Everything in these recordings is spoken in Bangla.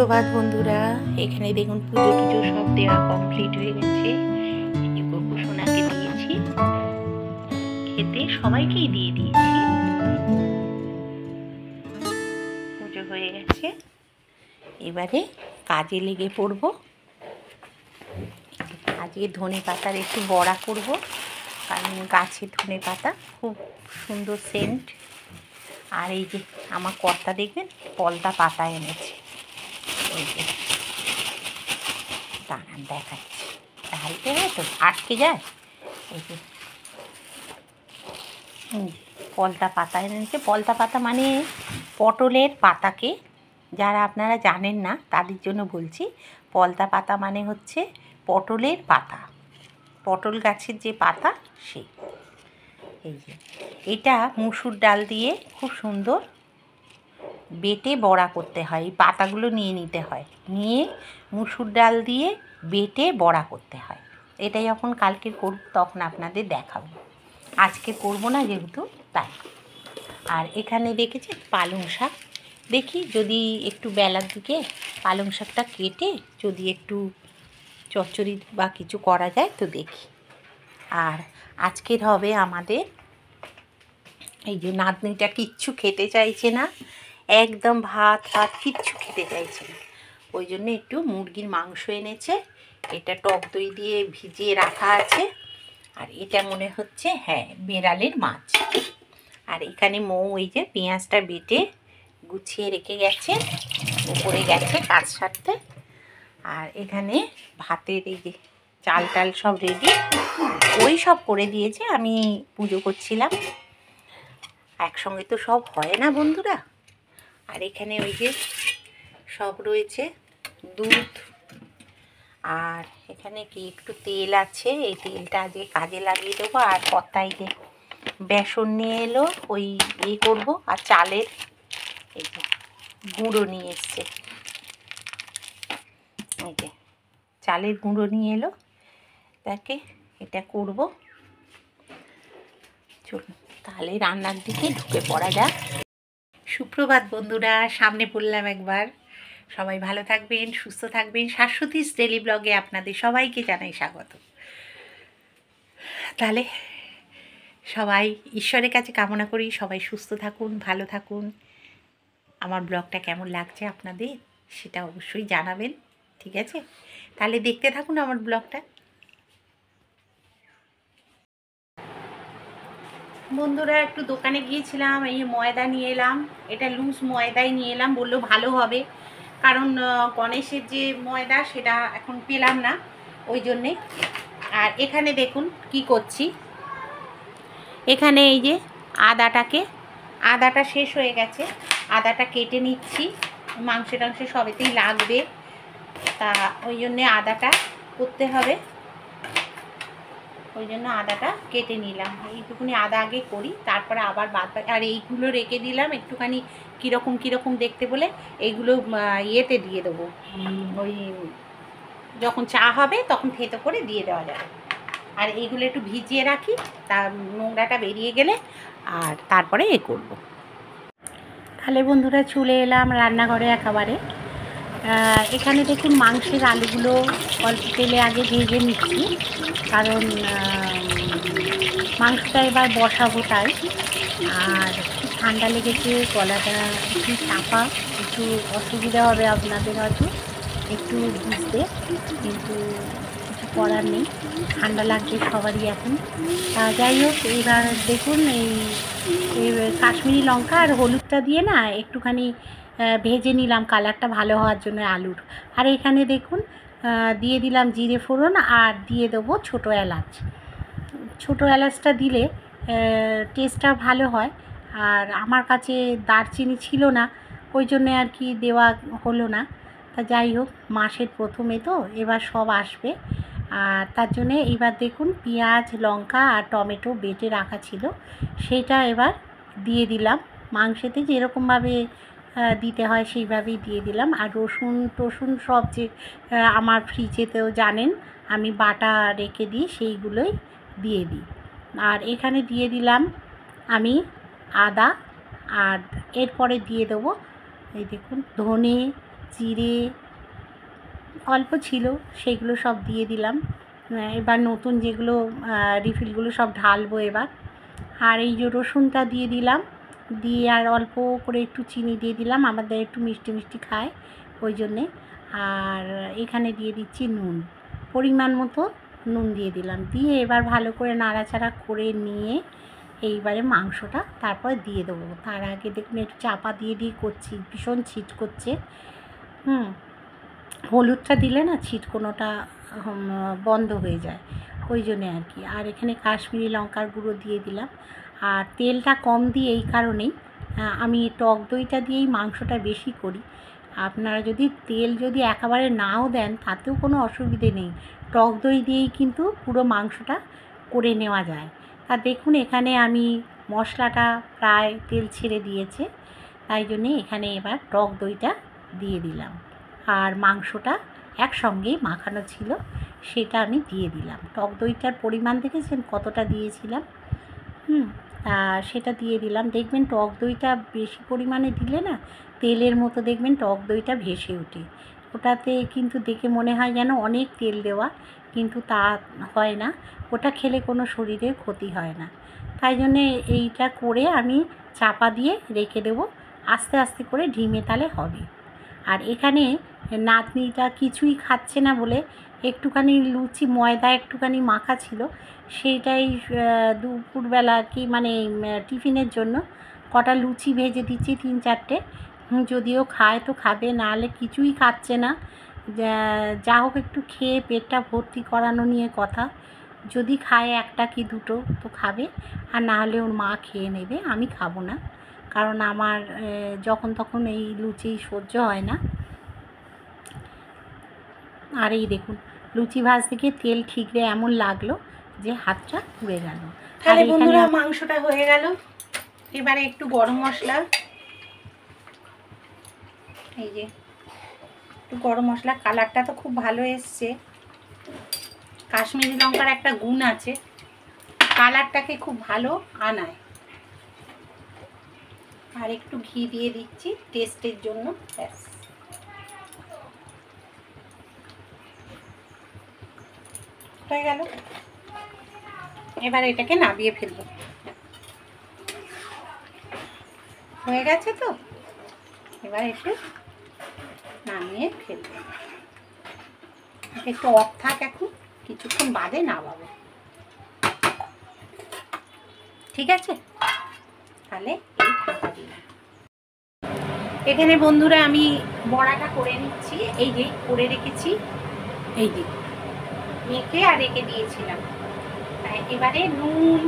সুপ্রভাত বন্ধুরা। এখানে দেখুন পুজো টুজো সব দেওয়া কমপ্লিট হয়ে গেছে। গপু সোনাকে দিয়েছি খেতে, সবাইকেই দিয়ে দিয়েছি। পুজো হয়ে গেছে, এবারে কাজে লেগে পড়ব। আজকে ধনে পাতার একটু বড়া করব, কারণ গাছে ধনে পাতা খুব সুন্দর সেন্ট। আর এই যে আমার কর্তা দেখবেন পলতা পাতা এনেছে, এই যে দাঁড়ান দেখাচ্ছি, ঢালতে হয় তো আটকে যায়। এই যে পলতা পাতা এনেছে। পলতা পাতা মানে পটলের পাতাকে, যারা আপনারা জানেন না তাদের জন্য বলছি। পলতা পাতা মানে হচ্ছে পটলের পাতা, পটল গাছের যে পাতা সেই। এই যে এটা মুসুর ডাল দিয়ে খুব সুন্দর বেটে বড়া করতে হয়। এই পাতাগুলো নিয়ে নিতে হয়, নিয়ে মুসুর ডাল দিয়ে বেটে বড়া করতে হয়। এটা যখন কালকে করব তখন আপনাদের দেখাবো, আজকে করব না যেহেতু, তাই। আর এখানে দেখেছি পালং শাক, দেখি যদি একটু বেলার দিকে পালং শাকটা কেটে যদি একটু চচ্চড়ি বা কিছু করা যায় তো দেখি। আর আজকের হবে আমাদের, এই যে নাতনিটা কিচ্ছু খেতে চাইছে না, একদম ভাত ভাত কিচ্ছু খেতে চাইছে না, ওই জন্য একটু মুরগির মাংস এনেছে। এটা টক দই দিয়ে ভিজিয়ে রাখা আছে। আর এটা মনে হচ্ছে হ্যাঁ বেড়ালের মাছ। আর এখানে মৌ এই যে পেঁয়াজটা বেটে গুছিয়ে রেখে গেছে, উপরে গেছে কাজ সারতে। আর এখানে ভাতের এই যে চাল টাল সব রেডি, ওই সব করে দিয়েছে, আমি পুজো করছিলাম। একসঙ্গে তো সব হয় না বন্ধুরা। আর এখানে ওই যে সব রয়েছে, দুধ, আর এখানে কি একটু তেল আছে, এই তেলটা আজকে কাজে লাগিয়ে দেবো। আর কর্তাই যে বেসন নিয়ে এলো, ওই করব। আর চালের এই যে গুঁড়ো নিয়ে এসছে, এই যে চালের গুঁড়ো নিয়ে এলো, তাকে এটা করব। চলুন তাহলে রান্নার দিকে ঢুকে পড়া যাক। সুপ্রভাত বন্ধুরা, সামনে পড়লাম একবার। সবাই ভালো থাকবেন, সুস্থ থাকবেন। শাশ্বতীস ডেলি ব্লগে আপনাদের সবাইকে জানাই স্বাগত। তাহলে সবাই ঈশ্বরের কাছে কামনা করি সবাই সুস্থ থাকুন, ভালো থাকুন। আমার ব্লগটা কেমন লাগছে আপনাদের সেটা অবশ্যই জানাবেন, ঠিক আছে? তাহলে দেখতে থাকুন আমার ব্লগটা। বন্ধুরা একটু দোকানে গিয়েছিলাম, এই ময়দা নিয়ে এলাম। এটা লুজ ময়দাই নিয়ে এলাম, বললো ভালো হবে, কারণ গণেশের যে ময়দা সেটা এখন পেলাম না, ওই জন্যে। আর এখানে দেখুন কি করছি, এখানে এই যে আদাটা শেষ হয়ে গেছে, আদাটা কেটে নিচ্ছি। মাংস টাংস সবেতেই লাগবে, তা ওই জন্যে আদাটা করতে হবে, ওই জন্য আদাটা কেটে নিলাম। এইটুকুনি আদা আগে করি, তারপরে আবার বাদ। আর এইগুলো রেখে দিলাম একটুখানি কীরকম দেখতে বলে, এইগুলো ইয়েতে দিয়ে দেবো, ওই যখন চা হবে তখন থেতো করে দিয়ে দেওয়া যাবে। আর এইগুলো একটু ভিজিয়ে রাখি, তার নোংরাটা বেরিয়ে গেলে আর তারপরে করব। তাহলে বন্ধুরা চলে এলাম রান্নাঘরে একেবারে। এখানে দেখুন মাংসের আলুগুলো অল্প তেলে আগে ভেজে নিচ্ছি, কারণ মাংসটা এবার বসাবো তাই। আর ঠান্ডা লেগেছে, গলাটা একটু চাপা, একটু অসুবিধা হবে আপনাদের হয়তো একটু বুঝতে, কিন্তু কিছু করার নেই, ঠান্ডা লাগছে সবারই এখন। যাই হোক, এবার দেখুন এই কাশ্মীরি লঙ্কা আর হলুদটা দিয়ে না একটুখানি ভেজে নিলাম কালারটা ভালো হওয়ার জন্য আলুর। আর এখানে দেখুন দিয়ে দিলাম জিরে ফোড়ন, আর দিয়ে দেবো ছোটো এলাচ। ছোটো এলাচটা দিলে টেস্টটা ভালো হয়। আর আমার কাছে দারচিনি ছিল না, ওই জন্যে আর কি দেওয়া হলো না। তা যাই হোক, মাসের প্রথমে তো এবার সব আসবে, আর তার জন্যে এবার দেখুন পেঁয়াজ লঙ্কা আর টমেটো বেটে রাখা ছিল, সেটা এবার দিয়ে দিলাম। মাংসেতে যেরকমভাবে দিতে হয় সেইভাবেই দিয়ে দিলাম। আর রসুন সব যে আমার ফ্রিজেতেও জানেন আমি বাটা রেখে দিই, সেইগুলোই দিয়ে দিই। আর এখানে দিয়ে দিলাম আমি আদা, আর এরপরে দিয়ে দেবো এই দেখুন ধনে, জিরে অল্প ছিল, সেগুলো সব দিয়ে দিলাম। এবার নতুন যেগুলো রিফিলগুলো সব ঢালবো এবার। আর এই যে রসুনটা দিয়ে দিলাম, দিয়ে আর অল্প করে একটু চিনি দিয়ে দিলাম, আমাদের একটু মিষ্টি মিষ্টি খায় ওই জন্যে। আর এখানে দিয়ে দিচ্ছি নুন, পরিমাণ মতো নুন দিয়ে দিলাম। দিয়ে এবার ভালো করে নাড়াচাড়া করে নিয়ে এইবারে মাংসটা তারপর দিয়ে দেবো। তার আগে দেখুন একটু চাপা দিয়ে দিয়ে করছি, ভীষণ ছিট করছে। হলুদটা দিলে না ছিটকোনোটা বন্ধ হয়ে যায়, ওই জন্যে আর কি। আর এখানে কাশ্মীরি লঙ্কার গুঁড়ো দিয়ে দিলাম। আর তেলটা কম দিয়ে এই কারণেই, আমি টক দইটা দিয়েই মাংসটা বেশি করি। আপনারা যদি তেল যদি একেবারে নাও দেন তাতেও কোনো অসুবিধে নেই, টক দই দিয়েই কিন্তু পুরো মাংসটা করে নেওয়া যায়। তা দেখুন এখানে আমি মশলাটা প্রায় তেল ছেড়ে দিয়েছে, তাই জন্যে এখানে এবার টক দইটা দিয়ে দিলাম। আর মাংসটা একসঙ্গেই মাখানো ছিল, সেটা আমি দিয়ে দিলাম। টক দইটার পরিমাণ দেখেছেন কতটা দিয়েছিলাম? সেটা দিয়ে দিলাম। দেখবেন টক দইটা বেশি পরিমাণে দিলে না তেলের মতো দেখবেন টক দইটা ভেসে ওঠে। ওটাতে কিন্তু দেখে মনে হয় যেন অনেক তেল দেওয়া, কিন্তু তা হয় না। ওটা খেলে কোনো শরীরের ক্ষতি হয় না। তাই জন্যে এইটা করে আমি চাপা দিয়ে রেখে দেবো, আস্তে আস্তে করে ঢিমে তালে হবে। আর এখানে নাতনিটা কিছুই খাচ্ছে না বলে একটুখানি লুচি ময়দা একটুখানি মাখা ছিল, সেইটাই দুপুরবেলা কি মানে টিফিনের জন্য কটা লুচি ভেজে দিচ্ছি 3-4টে। যদিও খায় তো খাবে, নাহলে কিছুই খাচ্ছে না। যা হোক একটু খেয়ে পেটটা ভর্তি করানো নিয়ে কথা। যদি খায় একটা কি দুটো তো খাবে, আর না হলে ওর মা খেয়ে নেবে, আমি খাবো না। কারণ আমার যখন তখন এই লুচি সহ্য হয় না। আর এই দেখুন লুচি ভাজতে গিয়ে তেল ঠিকরে এমন লাগলো যে হাতটা পুড়ে গেল। তাহলে বন্ধুরা মাংসটা হয়ে গেল। এবারে একটু গরম মশলা, এই যে একটু গরম মশলা, কালারটা তো খুব ভালো এসছে। কাশ্মীরি লঙ্কার একটা গুণ আছে, কালারটাকে খুব ভালো আনায়। আর একটু ঘি দিয়ে দিচ্ছি টেস্টের জন্য, ব্যাস। হয়ে গেল। এবার এটাকে নামিয়ে ফেলবো। হয়ে গেছে তো, এবার একটু নামিয়ে ফেলবো। একটু অফ থাক, এখন কিছুক্ষণ বাদে নামাবো, ঠিক আছে? তাহলে এই ঢাকা দিলাম। এখানে বন্ধুরা আমি বড়াটা করে নিচ্ছি, এই যে করে রেখেছি, এই যে মেখে আর রেখে দিয়েছিলাম। এবারে নুন,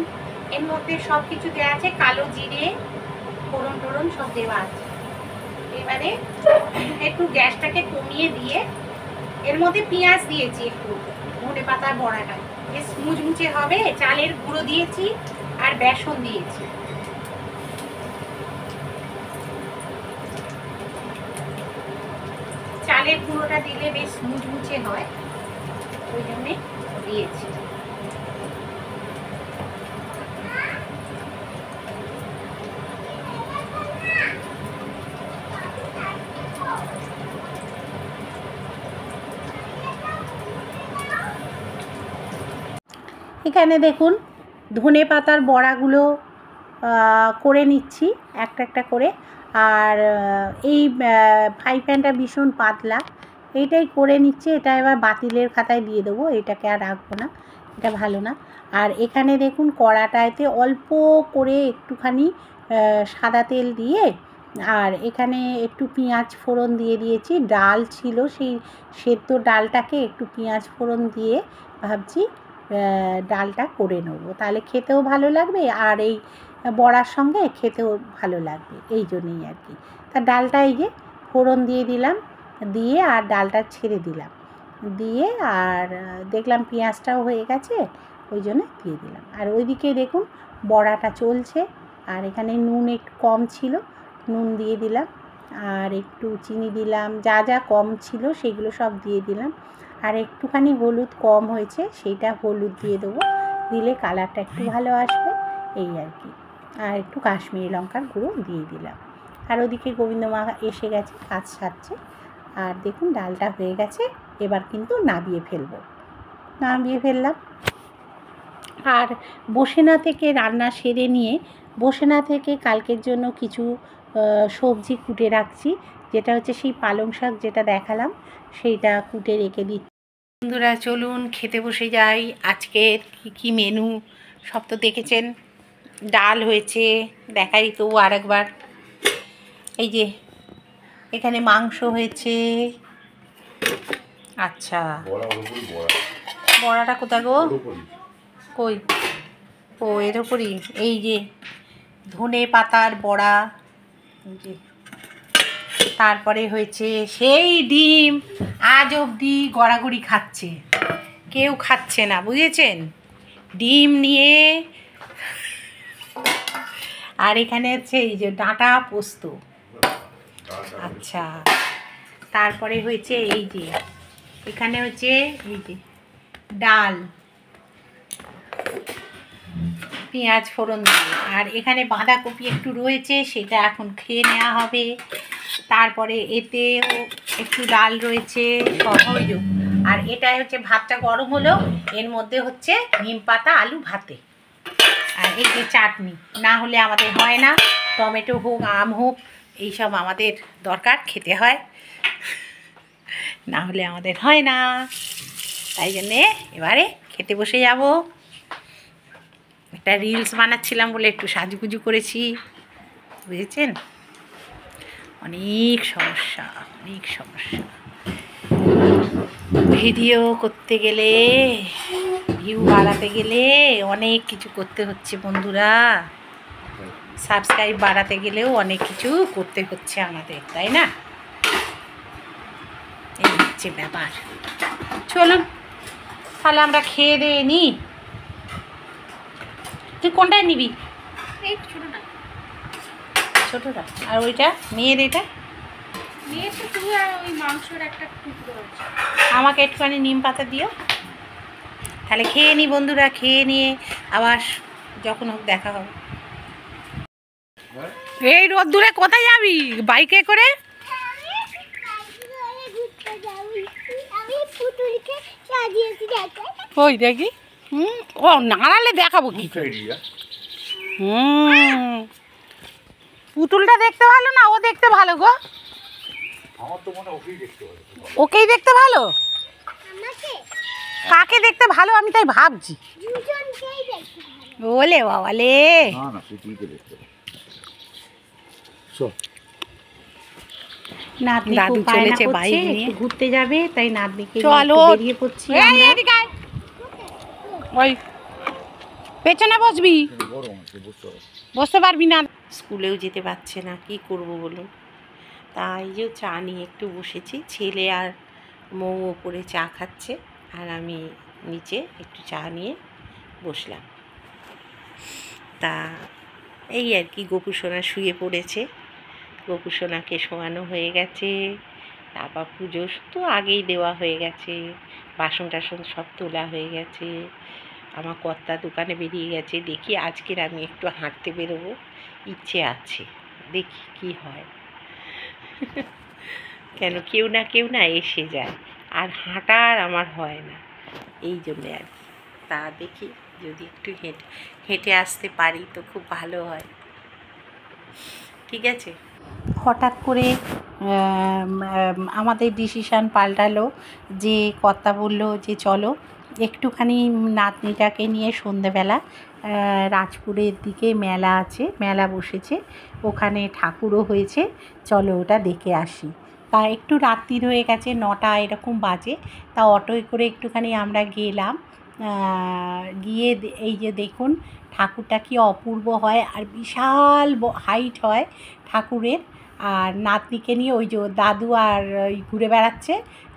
এর মধ্যে সব কিছু দেওয়া আছে, কালো জিরে, ফোড়ন টোড়ন সব দেওয়া আছে। এবারে একটু গ্যাসটাকে কমিয়ে দিয়ে এর মধ্যে পেঁয়াজ দিয়েছি, একটু ধনে পাতার বড়াটা বেশ মুচমুচে হবে। চালের গুঁড়ো দিয়েছি আর বেসন দিয়েছি। চালের গুঁড়োটা দিলে বেশ মুচমুচে হয়, ওই জন্যে দিয়েছি। এখানে দেখুন ধনে পাতার বড়াগুলো করে নিচ্ছি একটা একটা করে। আর এই ফ্রাই প্যানটা ভীষণ পাতলা, এইটাই করে নিচ্ছি। এটা এবার বাতিলের খাতায় দিয়ে দেবো, এটাকে আর রাখবো না, এটা ভালো না। আর এখানে দেখুন কড়াটাতে অল্প করে একটুখানি সাদা তেল দিয়ে, আর এখানে একটু পেঁয়াজ ফোড়ন দিয়ে দিয়েছি। ডাল ছিল, সেই সেদ্ধ ডালটাকে একটু পেঁয়াজ ফোড়ন দিয়ে ভাবছি ডালটা করে নেবো, তাহলে খেতেও ভালো লাগবে আর এই বড়ার সঙ্গে খেতেও ভালো লাগবে, এই জন্যই আর কি। তা ডালটা এই যে ফোড়ন দিয়ে দিলাম, দিয়ে আর ডালটা ছেড়ে দিলাম, দিয়ে আর দেখলাম পেঁয়াজটাও হয়ে গেছে, ওই জন্য দিয়ে দিলাম। আর ওইদিকে দেখুন বড়াটা চলছে। আর এখানে নুন একটু কম ছিল, নুন দিয়ে দিলাম, আর একটু চিনি দিলাম, যা যা কম ছিল সেগুলো সব দিয়ে দিলাম। আর একটুখানি হলুদ কম হয়েছে, সেইটা হলুদ দিয়ে দেবো, দিলে কালারটা একটু ভালো আসবে, এই আর কি। আর একটু কাশ্মীরি লঙ্কার গুঁড়ো দিয়ে দিলাম। আর ওদিকে গোবিন্দ মা এসে গেছে, কাজ সারছে, আর দেখুন ডালটা হয়ে গেছে, এবার কিন্তু নামিয়ে ফেললাম। আর বসে না থেকে রান্না সেরে নিয়ে বসে না থেকে কালকের জন্য কিছু সবজি কুটে রাখছি, যেটা হচ্ছে সেই পালং শাক যেটা দেখালাম সেইটা কুটে রেখে দিচ্ছি। বন্ধুরা চলুন খেতে বসে যাই। আজকের কী মেনু সব তো দেখেছেন, ডাল হয়েছে, দেখাই তো আরেকবার। এই যে এখানে মাংস হয়েছে। আচ্ছা বড়াটা কোথায় গো? কই? ও এর ওপরই। এই যে ধনে পাতার বড়া, যে তারপরে হয়েছে সেই ডিম, আজ অবধি গড়াগড়ি খাচ্ছে, কেউ খাচ্ছে না, বুঝেছেন? ডিম নিয়ে। আর এখানে হচ্ছে এই যে ডাঁটা পোস্ত। আচ্ছা তারপরে হয়েছে এই যে এখানে হচ্ছে এই যে ডাল, পেঁয়াজ ফোড়ন দিয়ে, আর এখানে বাঁধাকপি একটু রয়েছে, সেটা এখন খেয়ে নেওয়া হবে। তারপরে এতেও একটু ডাল রয়েছে সহজ। আর এটা হচ্ছে ভাতটা গরম হলো, এর মধ্যে হচ্ছে নিম পাতা আলু ভাতে, আর এই যে চাটনি, না হলে আমাদের হয় না। টমেটো হোক আম হোক এইসব আমাদের দরকার, খেতে হয়, না হলে আমাদের হয় না। তাই জন্যে এবারে খেতে বসে যাব। একটা রিলস বানাচ্ছিলাম বলে একটু সাজুগুজু করেছি, বুঝেছেন? অনেক সমস্যা। ভিডিও করতে গেলে, ভিউ বাড়াতে গেলে অনেক কিছু করতে হচ্ছে বন্ধুরা। সাবস্ক্রাইব বাড়াতে গেলেও অনেক কিছু করতে হচ্ছে আমাদের, তাই না? এই হচ্ছে ব্যাপার। চলুন তাহলে আমরা খেয়ে দিয়ে নিই। তুই কোনটায় নিবি? এই ছোটটা। আর ওইটা মেয়ের, এটা আমাকে একটুখানি নিম পাতা দিও। তাহলে খেয়ে নিই বন্ধুরা, খেয়ে নিয়ে আবার যখন হোক দেখা হবে। এই রোদ্দুরে কোথায় যাবি বাইকে করে? ওই দেখি। ও নাড়ালে দেখাবো কি? পুতুলটা দেখতে ভালো না ও দেখতে ভালো গো? ওকেই দেখতে ভালো। কাকে দেখতে ভালো আমি তাই ভাবছি। ওলে বাবালে, দাদু চলেছে বাইক নিয়ে, ঘুরতে যাবে, তাই নাতনিকে বেরিয়ে পড়ছি। ওই পেছনে বসবি, বসতে পারবি না। স্কুলেও যেতে পারছে না, কি করব বলুন? তাই যে চা নিয়ে একটু বসেছি, ছেলে আর মৌ ওপরে চা খাচ্ছে, আর আমি নিচে একটু চা নিয়ে বসলাম। তা এই আর কি, গোপুসোনা শুয়ে পড়েছে, গোপুসোনাকে শোয়ানো হয়ে গেছে। তারপর পুজো তো আগেই দেওয়া হয়ে গেছে, বাসন টাসন সব তোলা হয়ে গেছে। আমার কর্তা দোকানে বেরিয়ে গেছে, দেখি আজকের আমি একটু হাঁটতে বেরোবো, ইচ্ছে আছে, দেখি কি হয়। কেন কেউ না এসে যায়, আর হাঁটার আমার হয় না, এই জন্যে আর কি। তা দেখি যদি একটু হেঁটে আসতে পারি তো খুব ভালো হয়। ঠিক আছে, হঠাৎ করে আমাদের ডিসিশান পাল্টালো, যে কর্তা বললো যে চলো একটুখানি নাতনিটাকে নিয়ে সন্ধেবেলা রাজপুরের দিকে মেলা আছে, মেলা বসেছে, ওখানে ঠাকুরও হয়েছে, চলো ওটা দেখে আসি। তা একটু রাত্রির হয়ে গেছে, 9টা এরকম বাজে। তা অটোয় করে একটুখানি আমরা গেলাম। গিয়ে এই যে দেখুন ঠাকুরটা কি অপূর্ব হয়, আর বিশাল হাইট হয় ঠাকুরের। আর নাতনিকে নিয়ে ওই যে দাদু আর ওই ঘুরে বেড়াচ্ছে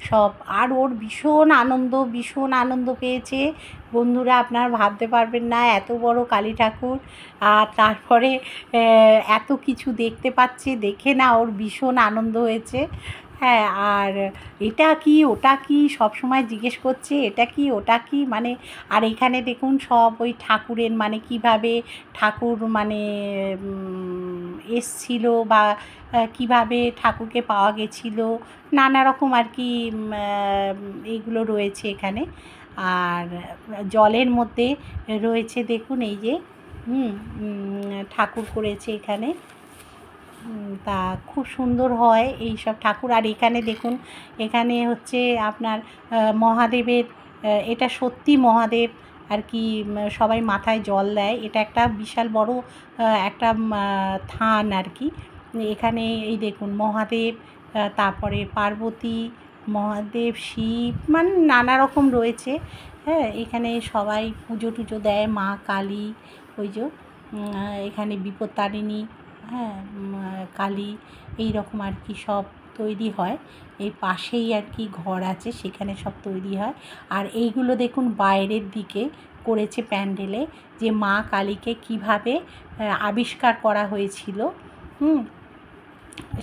সব, আর ওর ভীষণ আনন্দ পেয়েছে বন্ধুরা, আপনারা ভাবতে পারবেন না, এত বড় কালী ঠাকুর, আর তারপরে এত কিছু দেখতে পাচ্ছে, দেখে না ওর ভীষণ আনন্দ হয়েছে। হ্যাঁ, আর এটা কি ওটা কি সব সময় জিজ্ঞেস করছে, এটা কি ওটা কি মানে। আর এখানে দেখুন সব ওই ঠাকুরের মানে কিভাবে ঠাকুর মানে এসছিল বা কিভাবে ঠাকুরকে পাওয়া গেছিল, নানা রকম আর কি এইগুলো রয়েছে এখানে। আর জলের মধ্যে রয়েছে দেখুন এই যে ঠাকুর করেছে এখানে। তা খুব সুন্দর হয় এই সব ঠাকুর। আর এখানে দেখুন, এখানে হচ্ছে আপনার মহাদেবের, এটা সত্যি মহাদেব আর কি, সবাই মাথায় জল দেয়। এটা একটা বিশাল বড় একটা থান আর কি। এখানে এই দেখুন মহাদেব, তারপরে পার্বতী, মহাদেব, শিব, মানে নানা রকম রয়েছে। হ্যাঁ, এখানে সবাই পুজো টুজো দেয়, মা কালী, ওই যে এখানে বিপত্তারিণী, হ্যাঁ, কালী, এই রকম আর কি সব তৈরি হয়। এই পাশেই আর কি ঘর আছে, সেখানে সব তৈরি হয়। আর এইগুলো দেখুন বাইরের দিকে করেছে প্যান্ডেলে, যে মা কালীকে কিভাবে আবিষ্কার করা হয়েছিল,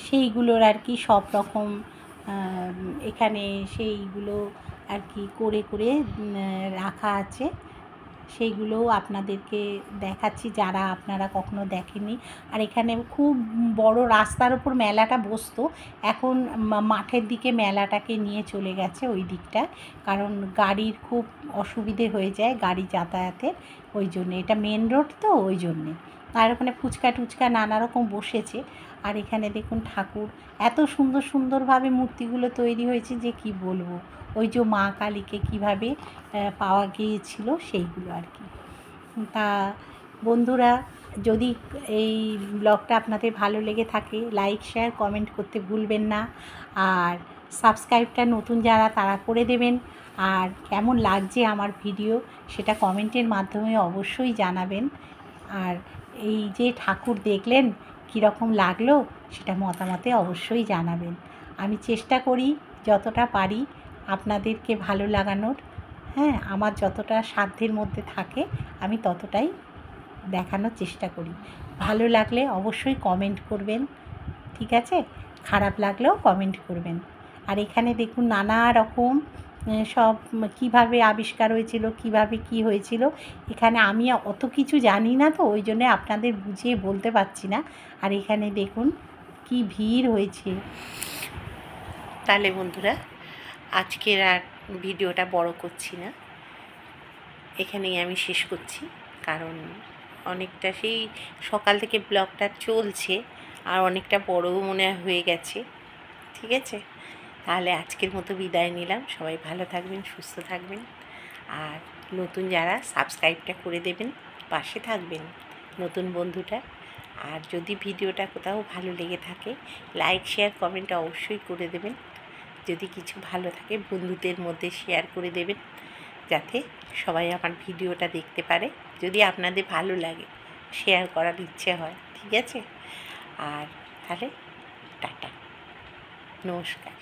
সেইগুলোর আর কি সব রকম এখানে সেইগুলো আর কি করে করে রাখা আছে। সেইগুলোও আপনাদেরকে দেখাচ্ছি যারা আপনারা কখনো দেখেননি। আর এখানে খুব বড় রাস্তার ওপর মেলাটা বসতো, এখন মাঠের দিকে মেলাটাকে নিয়ে চলে গেছে ওই দিকটা, কারণ গাড়ির খুব অসুবিধে হয়ে যায় গাড়ি যাতায়াতের, ওই জন্যে। এটা মেন রোড তো ওই জন্যে। আর ওখানে ফুচকা টুচকা নানা রকম বসেছে। আর এখানে দেখুন ঠাকুর এত সুন্দর সুন্দরভাবে মূর্তিগুলো তৈরি হয়েছে যে কি বলবো। ওই যে মা কালীকে কীভাবে পাওয়া গিয়েছিল সেইগুলো আর কি। তা বন্ধুরা, যদি এই ব্লগটা আপনাদের ভালো লেগে থাকে, লাইক শেয়ার কমেন্ট করতে ভুলবেন না। আর সাবস্ক্রাইবটা নতুন যারা তারা করে দেবেন। আর কেমন লাগছে আমার ভিডিও সেটা কমেন্টের মাধ্যমে অবশ্যই জানাবেন। আর এই যে ঠাকুর দেখলেন কীরকম লাগলো সেটা মতামতে অবশ্যই জানাবেন। আমি চেষ্টা করি যতটা পারি আপনাদেরকে ভালো লাগানোর। হ্যাঁ, আমার যতটা সাধ্যের মধ্যে থাকে আমি ততটাই দেখানোর চেষ্টা করি। ভালো লাগলে অবশ্যই কমেন্ট করবেন, ঠিক আছে? খারাপ লাগলেও কমেন্ট করবেন। আর এখানে দেখুন নানা রকম সব কিভাবে আবিষ্কার হয়েছিল, কিভাবে কি হয়েছিল, এখানে আমি অত কিছু জানি না, তো ওই জন্যে আপনাদের বুঝিয়ে বলতে পারছি না। আর এখানে দেখুন কি ভিড় হয়েছে। তাহলে বন্ধুরা, আজকের আর ভিডিওটা বড় করছি না, এখানেই আমি শেষ করছি। কারণ অনেকটা সেই সকাল থেকে ব্লগটা চলছে, আর অনেকটা বড়ও মনে হয়ে গেছে, ঠিক আছে? তাহলে আজকের মতো বিদায় নিলাম। সবাই ভালো থাকবেন, সুস্থ থাকবেন। আর নতুন যারা সাবস্ক্রাইবটা করে দেবেন, পাশে থাকবেন নতুন বন্ধুটা। আর যদি ভিডিওটা কোথাও ভালো লেগে থাকে, লাইক শেয়ার কমেন্ট অবশ্যই করে দেবেন। যদি কিছু ভালো থাকে বন্ধুদের মধ্যে শেয়ার করে দেবেন, যাতে সবাই আমার ভিডিওটা দেখতে পারে, যদি আপনাদের ভালো লাগে, শেয়ার করার ইচ্ছে হয়, ঠিক আছে? আর তাহলে টাটা, নমস্কার।